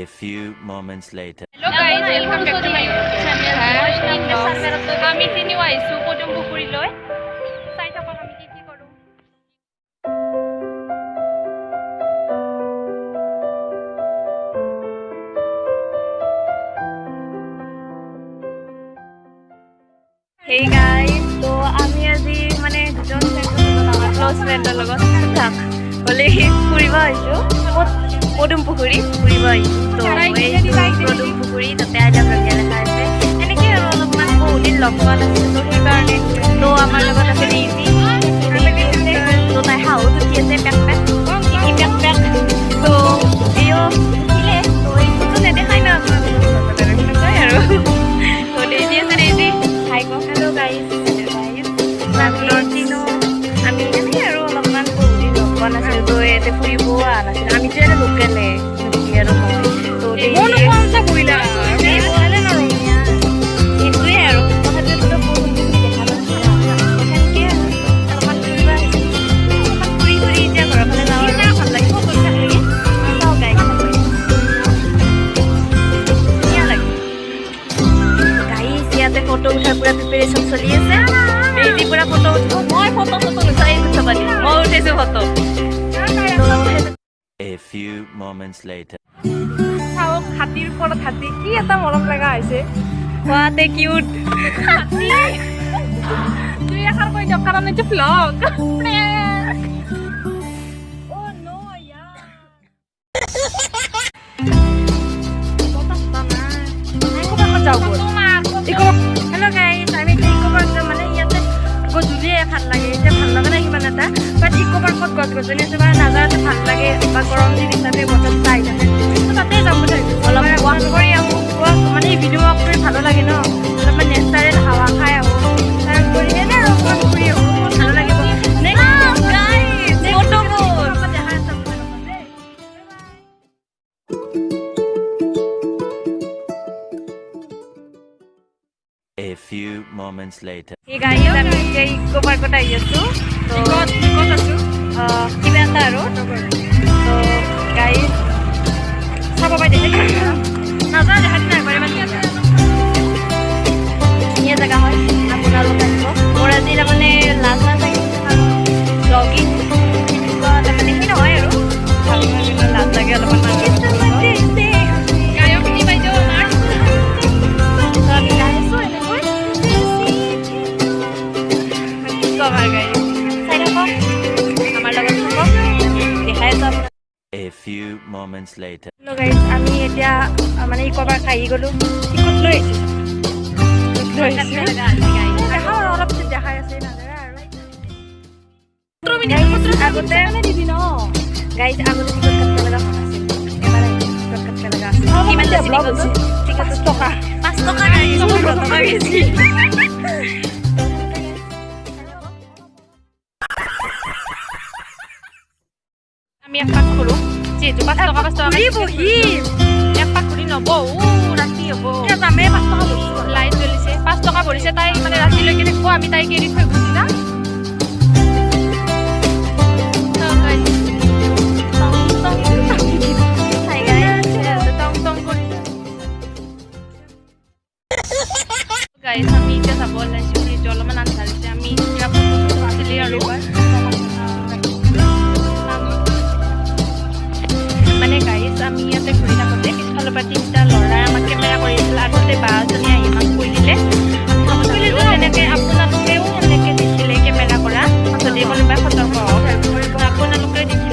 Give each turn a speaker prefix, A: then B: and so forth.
A: A few moments later.
B: Hello guys, welcome back to my YouTube channel. আমি তিনিও আইছো পদুম পুখুৰীলৈ চাই থাকক আমি কি কৰো। Hey guys, তো আমি আজি মানে দুজন ক্লোজ ফ্ৰেণ্ডৰ লগত থাক বলে ফুৰিব আহিছো পদুম পুখুৰী ফুৰিব আহিছো তো এই পদুম পুখুৰী তাতে আইলা ভাগিয়া দেখা আছে এনেকৈ আৰু অলপমান বহুত দিন লগ পোৱা নাছিল তো সেইকাৰণে তো আমাৰ লগত আছে ৰিজি তো তাই হাও উঠি আছে পেক পেক তো এও উঠিলে তো এইটোতো নেদেখাই ন আপোনালোকে আৰু তো ৰিজি আছে ৰিজি হাই কওক হেল্ল' গাইজ চিনো আমি এনেই আৰু অলপমান বহুত দিন লগ পোৱা নাছিল তো ইয়াতে ফুৰিব অহা নাছিল আমিতো ইয়াতে লোকেলে আৰু মই তো এইটোৱে আৰু কথাটোতো দেখা নাছিল সেনেকৈ অলপমান ফুৰিব আহিছিল অলপমান ফুৰি ফুৰি এতিয়া ঘৰৰ ফালে যাওঁ আৰু ভাল লাগিব পইচা লাগি চাওঁ গাইজ ধুনীয়া লাগে গাইজ ইয়াতে ফটো উঠাৰ পুৰা প্ৰিপেৰেশ্যন চলি আছে বেজি পুৰা ফটো উঠিব মই ফটো নুঠাই উঠাব দিম মই উঠিছোঁ photo
A: A few moments later.
B: চাওক হাতীৰ ওপৰত হাতী কি এটা মৰম লগা হৈছে হোৱাতে কিউট হাতী তুই এষাৰ কৈ দিয়ক কাৰণ এইটো ভ্লগ হেল্ল' গাইজ আমি এতিয়া ইকো পাৰ্ক মানে ইয়াতে গধূলিয়ে ভাল লাগে এতিয়া ভাল লগা নাই সিমান এটা বাট ইকো পাৰ্কত গছ গছনি আছে মানে নাজাৰাটো ভাল লাগে বা গৰম দিন হিচাপে বতৰ চাই থাকে তাতে যাম বুলি ভাবিছোঁ অলপ ৱাক কৰি আহোঁ ৱাক মানে ভিডিঅ' ৱাক কৰি ভালো লাগে ন অলপমান নেচাৰেল হাৱা খাই আহোঁ তাৰোপৰি এনেই আৰু অকণমান ফুৰি আহোঁ বহুত ভালো লাগিব
A: A few moments later.
B: এই গাড়ী আমি এতিয়া ইকো পাৰ্কত আহি আছোঁ তো কিবা এটা আৰু তো গাড়ী চাব পাই দেখি নাযাওঁ দেখাত নাই পাৰে মানে ধুনীয়া জেগা হয় আপোনালোক আহিব মোৰ আজি তাৰমানে লাজ লাগে ব্লগিং এনেকুৱা তাৰমানে সি নহয় আৰু লাজ লাগে অলপমান
A: A few moments later.
B: Hello guys, আমি এতিয়া মানে ইকো পাৰ্ক আহি গ'লো টিকট লৈ আহিছোঁ অলপ দেখাই আছে নাজানে আৰু আগতে দিবি ন গাইজ আগতে টিকট কাটিব লগা হোৱা নাছিল এবাৰ টিকট কাটিব লগা আছিল কিমান লৈছে টিকট 5 টকা 5 টকা গাইজ 5 টকা গেছি আমি এক পাক ঘূৰোঁ যিহেতু 5 টকা এক পাক ঘূৰি নবৌ ৰাতি হ'ব যামে 5 টকা ভৰিছোঁ লাইট জ্বলিছে 5 টকা ভৰিছে তাই মানে ৰাতিলৈকে থাকিব আমি তাইক এৰি থৈ গুচি যাম গাইজ আমি এতিয়া যাব ওলাইছোঁ সেইটো অলপমান আন্ধাৰিছে আমি আছিলে আৰু মানে গাইজ আমি ইয়াতে ঘূৰি থাকোঁতে পিছফালৰ পৰা 3টা ল'ৰাই আমাক কেমেৰা কৰি আছিল আগতে বা এজনী আহি আমাক কৈ দিলে তেনেকৈ আপোনালোকেও সেনেকৈ দেখিলে কেমেৰা কৰা যদি কোনোবাই সতৰ্ক হওক আপোনালোকেও দেখিলে